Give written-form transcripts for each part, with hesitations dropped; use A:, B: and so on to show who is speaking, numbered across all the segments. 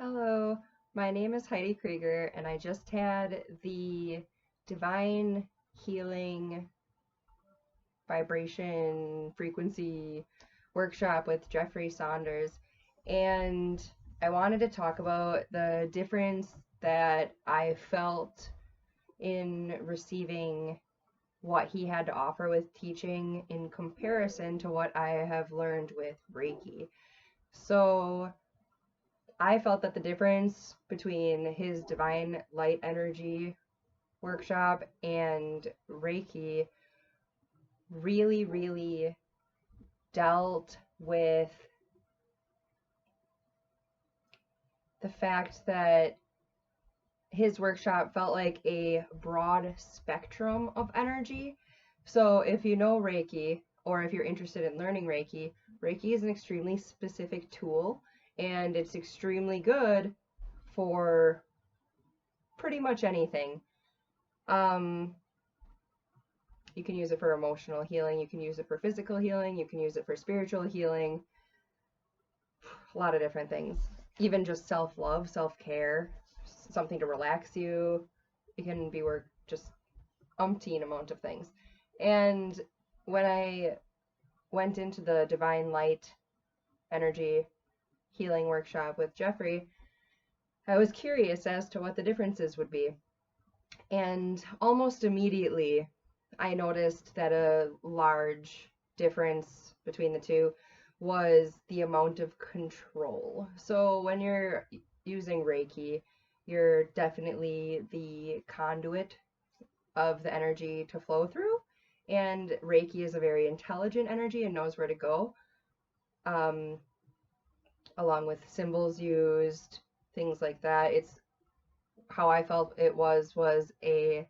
A: Hello, my name is Heidi Krieger, and I just had the Divine Healing Vibration Frequency workshop with Jeffrey Saunders, and I wanted to talk about the difference that I felt in receiving what he had to offer with teaching in comparison to what I have learned with Reiki. So, I felt that the difference between his divine light energy workshop and Reiki really dealt with the fact that his workshop felt like a broad spectrum of energy. So if you know Reiki, or if you're interested in learning Reiki, Reiki is an extremely specific tool, and it's extremely good for pretty much anything. Um, you can use it for emotional healing, you can use it for physical healing, you can use it for spiritual healing, a lot of different things. Even just self-love, self-care, something to relax you. It can be work just umpteen amount of things. And when I went into the Divine Light Energy Healing Workshop with Jeffrey, I was curious as to what the differences would be. And almost immediately, I noticed that a large difference between the two was the amount of control. So when you're using Reiki, you're definitely the conduit of the energy to flow through. And Reiki is a very intelligent energy and knows where to go, um, along with symbols used, things like that. It's how I felt it was I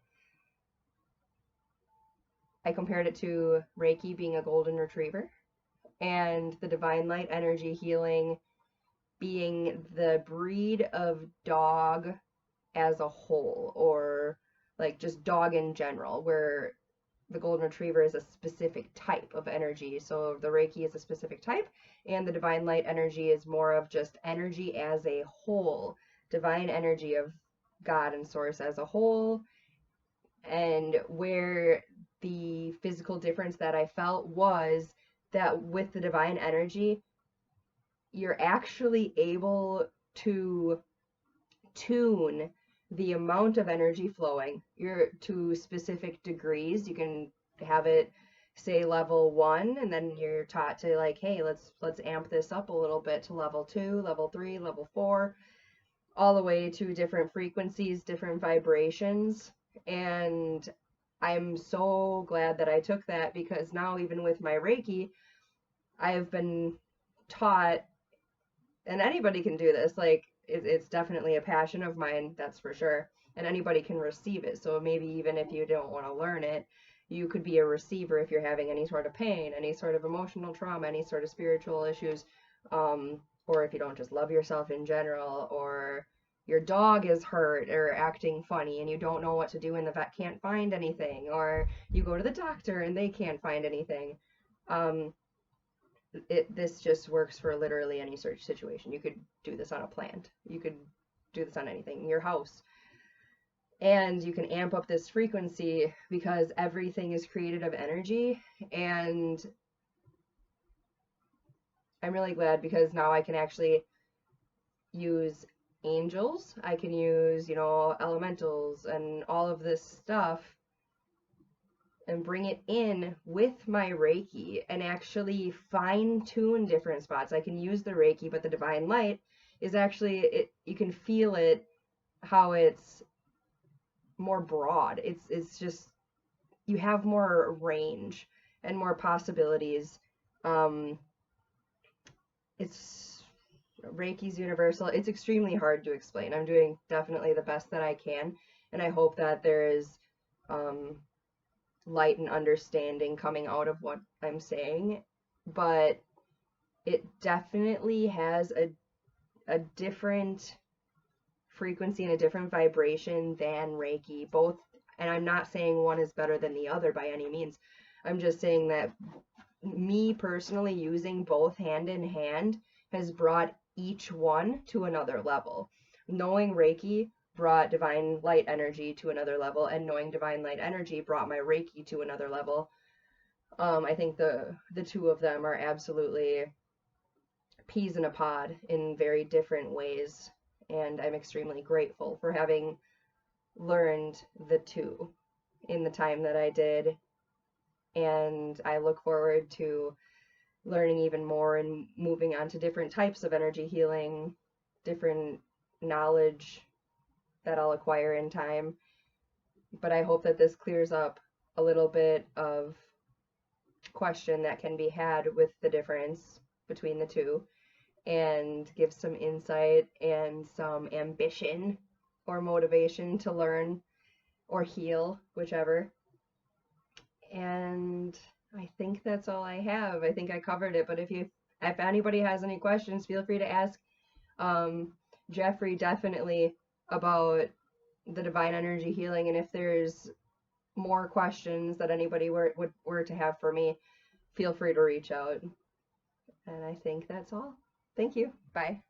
A: compared it to Reiki being a golden retriever and the divine light energy healing being the breed of dog as a whole, or like just dog in general, where the golden retriever is a specific type of energy. So the Reiki is a specific type, and the divine light energy is more of just energy as a whole, divine energy of God and source as a whole. And where the physical difference that I felt was that with the divine energy, you're actually able to tune the amount of energy flowing. You're to specific degrees. You can have it say level 1, and then you're taught to, like, hey, let's amp this up a little bit to level 2, level 3, level 4, all the way to different frequencies, different vibrations. And I'm so glad that I took that, because now even with my Reiki, I've been taught, and anybody can do this, like it's definitely a passion of mine, that's for sure, and anybody can receive it. So maybe even if you don't want to learn it, you could be a receiver if you're having any sort of pain, any sort of emotional trauma, any sort of spiritual issues, or if you don't just love yourself in general, or your dog is hurt or acting funny and you don't know what to do and the vet can't find anything, or you go to the doctor and they can't find anything. This just works for literally any sort of situation. You could do this on a plant. You could do this on anything, your house. And you can amp up this frequency because everything is created of energy. And I'm really glad, because now I can actually use angels. I can use, elementals and all of this stuff and bring it in with my Reiki and actually fine-tune different spots. I can use the Reiki, but the divine light is actually, you can feel it, how it's more broad. It's just, you have more range and more possibilities. It's Reiki's universal. It's extremely hard to explain. I'm doing definitely the best that I can, and I hope that there is light and understanding coming out of what I'm saying. But it definitely has a different frequency and a different vibration than Reiki. Both, and I'm not saying one is better than the other by any means. I'm just saying that me personally using both hand in hand has brought each one to another level. Knowing Reiki brought divine light energy to another level, and knowing divine light energy brought my Reiki to another level. I think the two of them are absolutely peas in a pod in very different ways, and I'm extremely grateful for having learned the two in the time that I did, and I look forward to learning even more and moving on to different types of energy healing, different knowledge that I'll acquire in time. But I hope that this clears up a little bit of question that can be had with the difference between the two, and gives some insight and some ambition or motivation to learn or heal, whichever. And I think that's all I have. I think I covered it, but if anybody has any questions, feel free to ask Jeffrey definitely about the divine energy healing, and if there's more questions that anybody were to have for me, feel free to reach out. And I think that's all. Thank you. Bye.